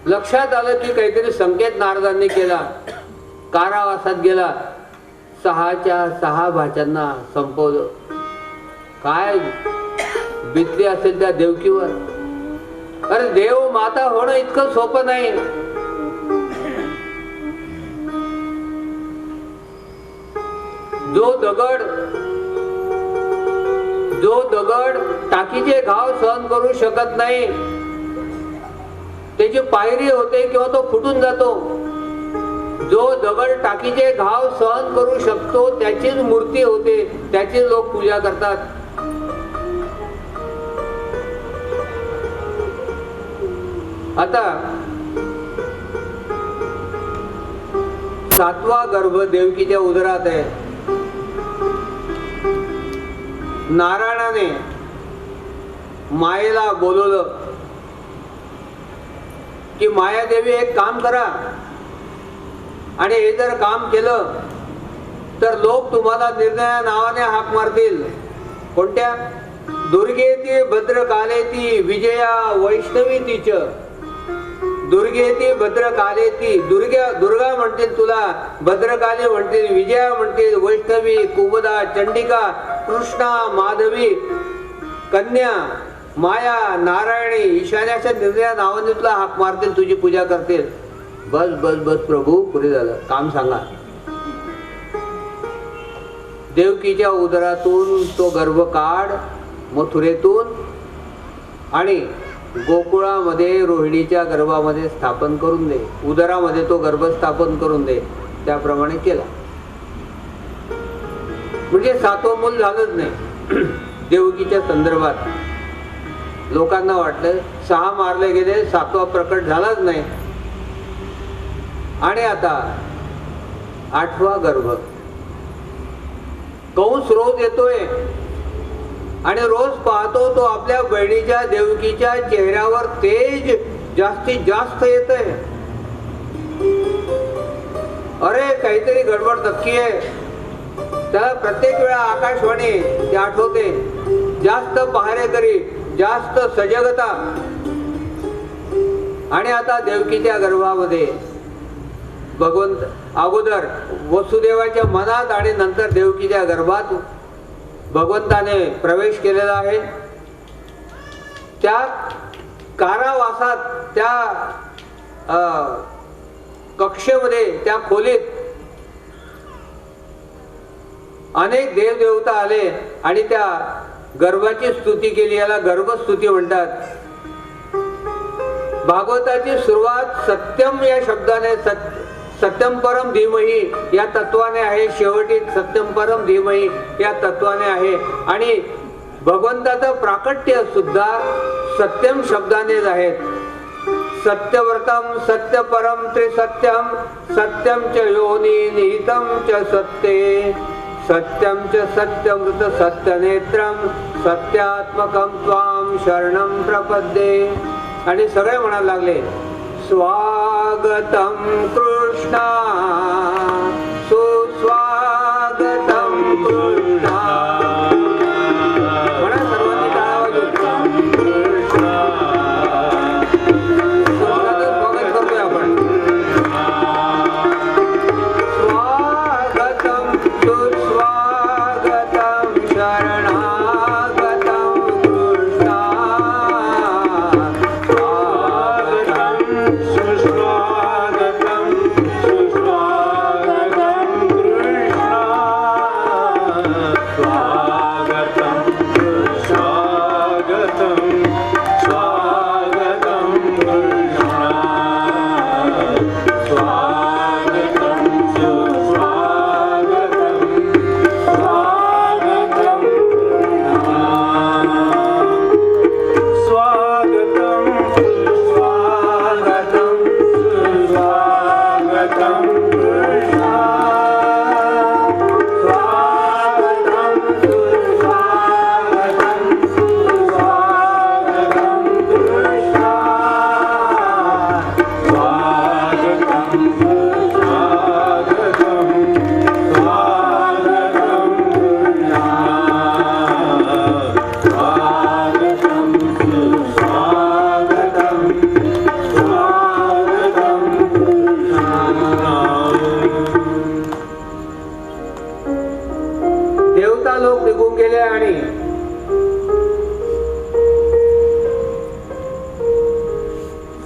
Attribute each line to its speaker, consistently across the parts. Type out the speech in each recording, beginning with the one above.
Speaker 1: लक्षात आलं की काहीतरी संकेत नारदांनी केला. कारावासात गेला, 6च्या 6 भाच्यांना संपवलं. काय बितली असेल त्या देवकीवर. अरे देव माता होणं इतकं सोपं नाही. जो दगड टाकीचे घाव सहन करू शकत नाही, त्याची पायरी होते किंवा तो फुटून जातो. जो दगड टाकीचे घाव सहन करू शकतो त्याचीच मूर्ती होते, त्याची लोक पूजा करतात. आता 7वा गर्भ देवकीच्या उदरात आहे. नारायणाने मायेला बोलवलं की मायादेवी एक काम करा, आणि हे जर काम केलं तर लोक तुम्हाला निर्णया नावाने हाक मारतील. कोणत्या? दुर्गेती भद्रकालेती विजया वैष्णवी तिच. दुर्गेती भद्रकालेती, दुर्गा म्हणतील तुला, भद्रकाली म्हणतील, विजया म्हणतील, वैष्णवी, कुमुदा, चंडिका, कृष्णा, माधवी, कन्या, माया, नारायणी, ईशान्याच्या निर्णया नावाने तुला हाक मारतील, तुझी पूजा करतील. बस बस बस प्रभू, पुरे झालं, काम सांगा. देवकीच्या उदरातून तो गर्भ काढ, मथुरेतून, आणि गोकुळामध्ये रोहिणीच्या गर्भामध्ये स्थापन करून दे. उदरामध्ये तो गर्भ स्थापन करून दे. त्याप्रमाणे केला. म्हणजे 7वं मूल झालंच नाही. देवकीच्या संदर्भात लोकांना वाटलं 6 मारले गेले, 7वा प्रकट झालाच नाही. आणि आता 8वा गर्भ. कंस रोज येतोय आणि रोज पाहतो तो आपल्या बहिणीच्या देवकीच्या चेहऱ्यावर तेज जास्तीत जास्त येतंय. अरे काहीतरी गडबड नक्की आहे. त्याला प्रत्येक वेळा आकाशवाणी ते आठवते, जास्त पहारेकरी, जास्त सजगता. आणि आता देवकीच्या गर्भामध्ये भगवंत अगोदर वसुदेवाच्या मनात आणि नंतर देवकीच्या गर्भात भगवंताने प्रवेश केलेला आहे. त्या कारावासात, त्या कक्षेमध्ये, त्या खोलीत अनेक देवदेवता आले आणि त्या गर्भाची स्तुती केली. याला गर्भस्तुती म्हणतात. भागवताची सुरुवात सत्यम या शब्दाने, सत्यम परम धीमही या तत्वाने आहे. शेवटी सत्यम परम धीमही या तत्वाने आहे. आणि भगवंताचं प्राकट्य सुद्धा सत्यम शब्दानेच आहेत. सत्यव्रतम सत्यपरम त्रिसत्यम सत्यम च योनी निहितम च सत्ये सत्यम च सत्यमृत सत्यनेत्रम सत्यात्मकम त्वाम शरणम प्रपद्ये. आणि सगळे म्हणायला लागले, स्वागतम कृष्णा सुस्वागतम कृष्णा. म्हणा सर्वांनी टाळा वाजवून कृष्णा. स्वागत करतोय आपण. स्वागतम सुस्वागतम शरणागतम कृष्णा.
Speaker 2: सुस्वागतम सुस्वागतम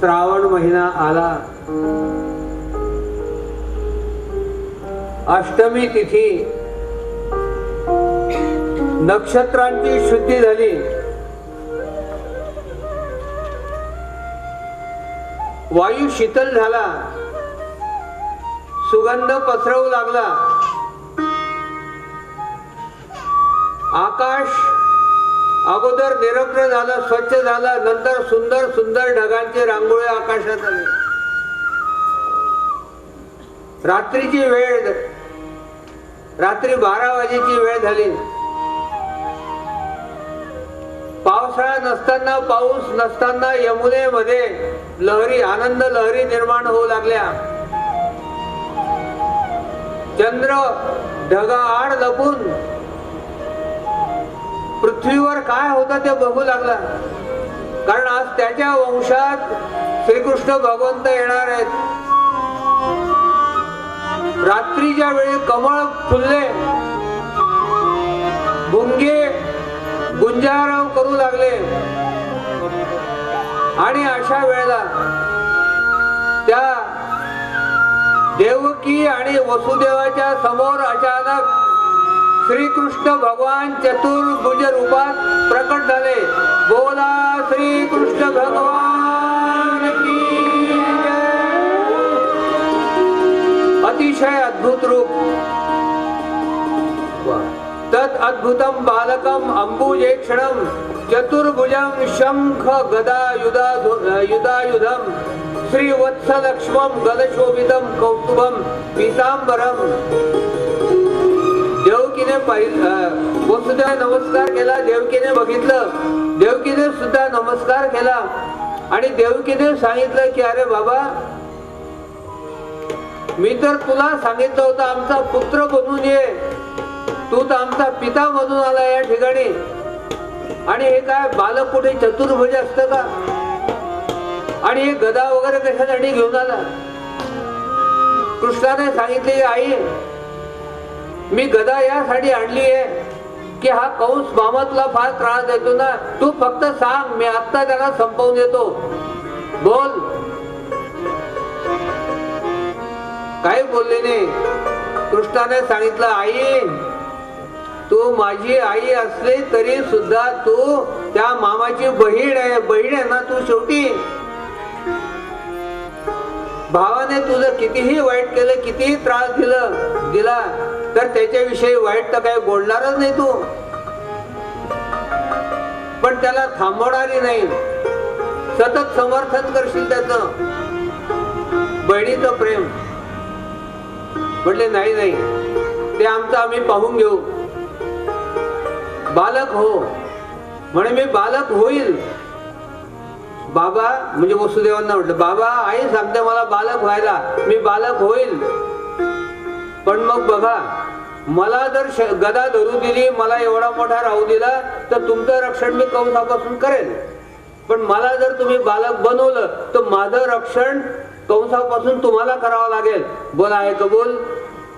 Speaker 1: श्रावण महिना आला. अष्टमी तिथी, नक्षत्रांची शुद्धी झाली. वायू शीतल झाला, सुगंध पसरवू लागला. आकाश अगोदर निरभ्र झालं, स्वच्छ झालं. नंतर सुंदर सुंदर ढगांचे रांगोळी आकाशात आले. रात्रीची वेळ, रात्री 12 वाजेची वेळ झाली. पावसाळा नसताना, पाऊस नसताना यमुनेमध्ये लहरी, आनंद लहरी निर्माण होऊ लागल्या. चंद्र ढगाआड लपून पृथ्वीवर काय होतं ते बघू लागला. कारण आज त्याच्या वंशात श्रीकृष्ण भगवंत येणार आहेत. रात्रीच्या वेळी कमळ फुलले, भुंगे गुंजारव करू लागले. आणि अशा वेळेला त्या देवकी आणि वसुदेवाच्या समोर अचानक श्रीकृष्ण भगवान चतुर्भुज रूपात प्रकट झाले. बोला श्रीकृष्ण भगवान की जय. अतिशय अद्भुत रूप. तत् अद्भुतम बालकम अंबुजेक्षणम चतुर्भुजम शंख गदा युधायुधम श्रीवत्सलक्ष्मम गदशोभितम कौस्तुभम पीतांबरम. देवकीने वसुदेवाने नमस्कार केला. देवकीने बघितलं, देवकीने सुद्धा नमस्कार केला. आणि देवकीने सांगितलं की अरे बाबा, मी तर तुला सांगितलं होतं आमचा पुत्र बनून ये, तू तर आमचा पिता म्हणून आला या ठिकाणी. आणि हे काय बालक कुठे चतुर्भुज असतं का? आणि हे गदा वगैरे कशासाठी घेऊन आला? कृष्णाने सांगितले, आई मी गदा यासाठी आणली आहे की हा कंस मामा तुला फार त्रास देतो ना, तू फक्त सांग, मी आता त्याला संपवून देतो. बोल. काही बोलले नाही. कृष्णाने सांगितलं, आई तू माझी आई असली तरी सुद्धा तू त्या मामाची बहीण आहे ना तू. शेवटी भावाने तुझं कितीही वाईट केलं, कितीही त्रास दिला तर त्याच्याविषयी वाईट तर काही बोलणारच नाही तू. पण त्याला थांबवणारी नाही, सतत समर्थन करशील त्याचं. बहिणीचं प्रेम. म्हटले नाही नाही, ते आमचं आम्ही पाहून घेऊ. बालक हो म्हणे, मी बालक होईल. बाबा म्हणजे वसुदेवांना म्हटलं, बाबा आई सांगते मला बालक व्हायला, मी बालक होईल. पण मग बघा, मला जर गदा धरू दिली, मला एवढा मोठा राहू दिला तर तुमचं रक्षण मी कंसापासून करेल. पण मला जर तुम्ही बालक बनवलं तर माझं रक्षण कंसापासून तुम्हाला करावं लागेल. बोला आहे कबूल?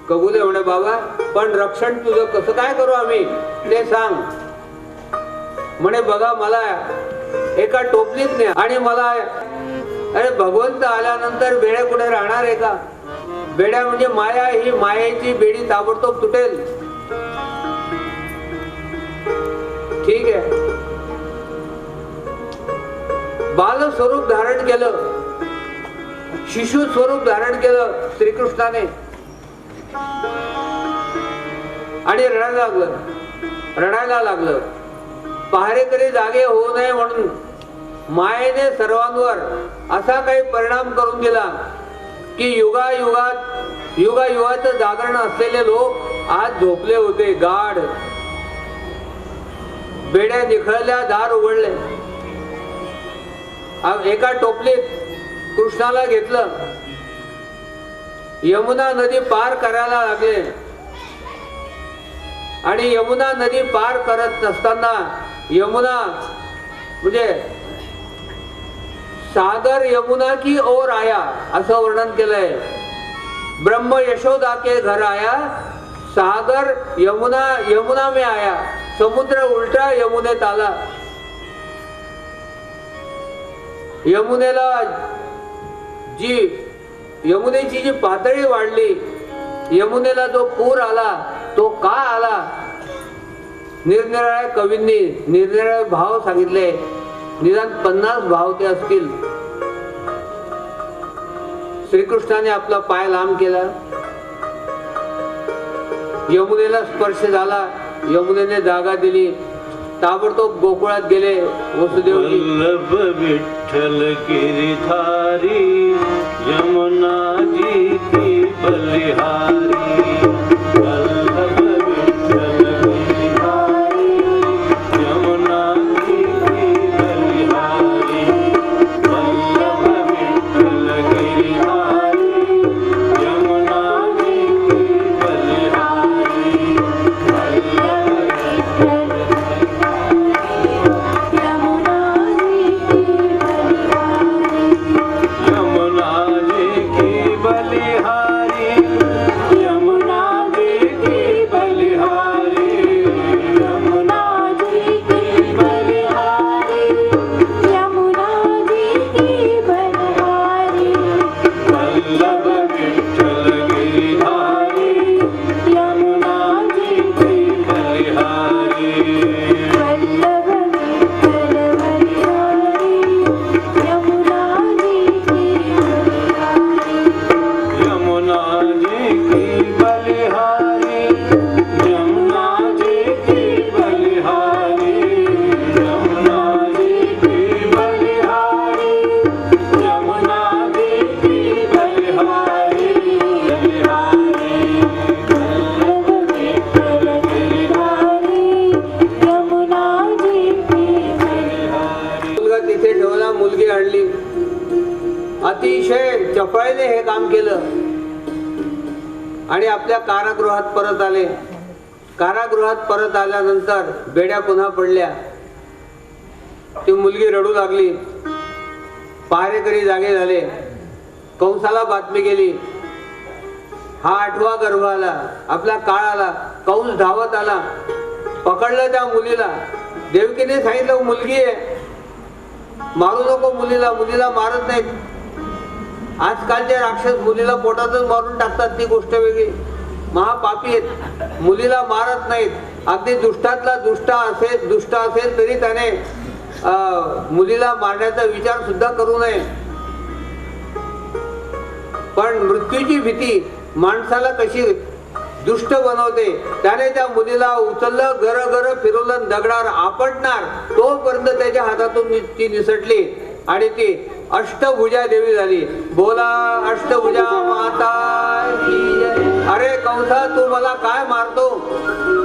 Speaker 1: कबूल आहे म्हणे बाबा. पण रक्षण तुझं कसं काय करू आम्ही ते सांग. म्हणे बघा, मला एका टोपलीत नाही. आणि मला अरे भगवंत आल्यानंतर बेड्या कुठे राहणार आहे का? बेड्या म्हणजे माया, ही मायेची बेडी ताबडतोब तुटेल. ठीक आहे. बाल स्वरूप धारण केलं, शिशु स्वरूप धारण केलं श्रीकृष्णाने. आणि रडायला लागलं. पहारेकरी जागे होऊ नये म्हणून मायेने सर्वांवर असा काही परिणाम करून दिला की युगायुगाचं जागरण असलेले लोक आज झोपले होते गाढ. बेड्या निखळल्या, दार उघडले. एका टोपलीत कृष्णाला घेतलं. यमुना नदी पार करायला लागले. आणि यमुना नदी पार करत असताना, यमुना म्हणजे सागर यमुना की ओर आया असं वर्णन केलंय. ब्रह्म यशोदा के घर आया, सागर यमुना में आया. समुद्र उलटा यमुनेत आला. यमुनेची जी पातळी वाढली, यमुनेला जो पूर आला, तो का आला? निरनिराळ्या कवींनी निरनिराळे भाव सांगितले, निदान 50 भाव ते असतील. श्रीकृष्णाने आपला पाय लांब केला, यमुनेला स्पर्श झाला, यमुनेने जागा दिली, ताबडतोब गोकुळात गेले वसुदेवजी.
Speaker 2: वल्लभ विठ्ठल गिरिधारी यमुना जी की बलिहारी. वल्लभ विठ्ठल गिरिधारी यमुना जी की बलिहारी. वल्लभ विठ्ठल गिरिधारी यमुना जी की बलिहारी.
Speaker 1: मुलगी आणली, अतिशय चपळाईने हे काम केलं आणि आपल्या कारागृहात परत आले. कारागृहात परत आल्यानंतर बेड्या पुन्हा पडल्या. ती मुलगी रडू लागली. पहारेकरी जागे झाले. कंसाला बातमी गेली, हा 8वा गर्भ आला, आपला काळ आला. कंस धावत आला, पकडलं त्या मुलीला. देवकीने सांगितलं, मुलगी आहे, मारू नको मुलीला, मुलीला मारत नाहीत. आजकालचे राक्षस मुलीला पोटातच मारून टाकतात, ती गोष्ट वेगळी. महापापी आहेत, मुलीला मारत नाहीत. अगदी दुष्टातला दुष्ट असेल तरी त्याने मुलीला मारण्याचा विचार सुद्धा करू नये. पण मृत्यूची भीती माणसाला कशी दुष्ट बनवते. त्याने त्या मुलीला उचललं, गर गर फिरवलं, दगडावर आपटणार तोपर्यंत त्याच्या हातातून ती निसटली आणि ती अष्टभुजा देवी झाली. बोला अष्टभुजा माता की जय. अरे कंसा, तू मला काय मारतो?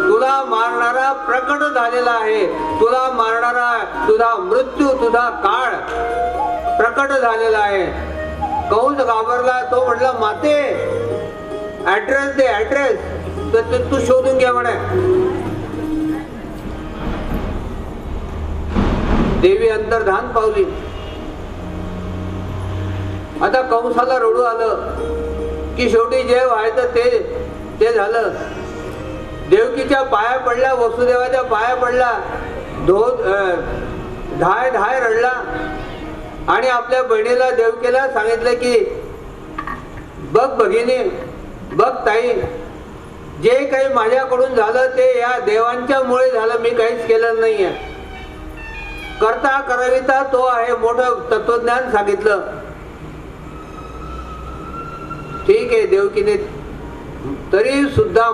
Speaker 1: तुला मारणारा प्रकट झालेला आहे. तुला मारणारा, तुझा मृत्यू, तुझा काळ प्रकट झालेला आहे. कंस घाबरला. तो म्हटला, माते ऍड्रेस दे, ऍड्रेस. तर तू शोधून घ्या म्हणे. देवी अंतर्धान पावली. आता कंसाला रडू आलं की शेवटी जे व्हायचं ते झालं. देवकीच्या पाया पडला, वसुदेवाच्या पाया पडला, ढाय ढाय रडला आणि आपल्या बहिणीला देवकीला सांगितलं की बघ भगिनी, बघ ताई, जे काही माझ्याकडून झालं ते या देवांच्या मुळे झालं. मी काहीच केलं नाहीये. करता करविता तो आहे. मोठं तत्वज्ञान सांगितलं. ठीक आहे, देवकीने तरी सुद्धा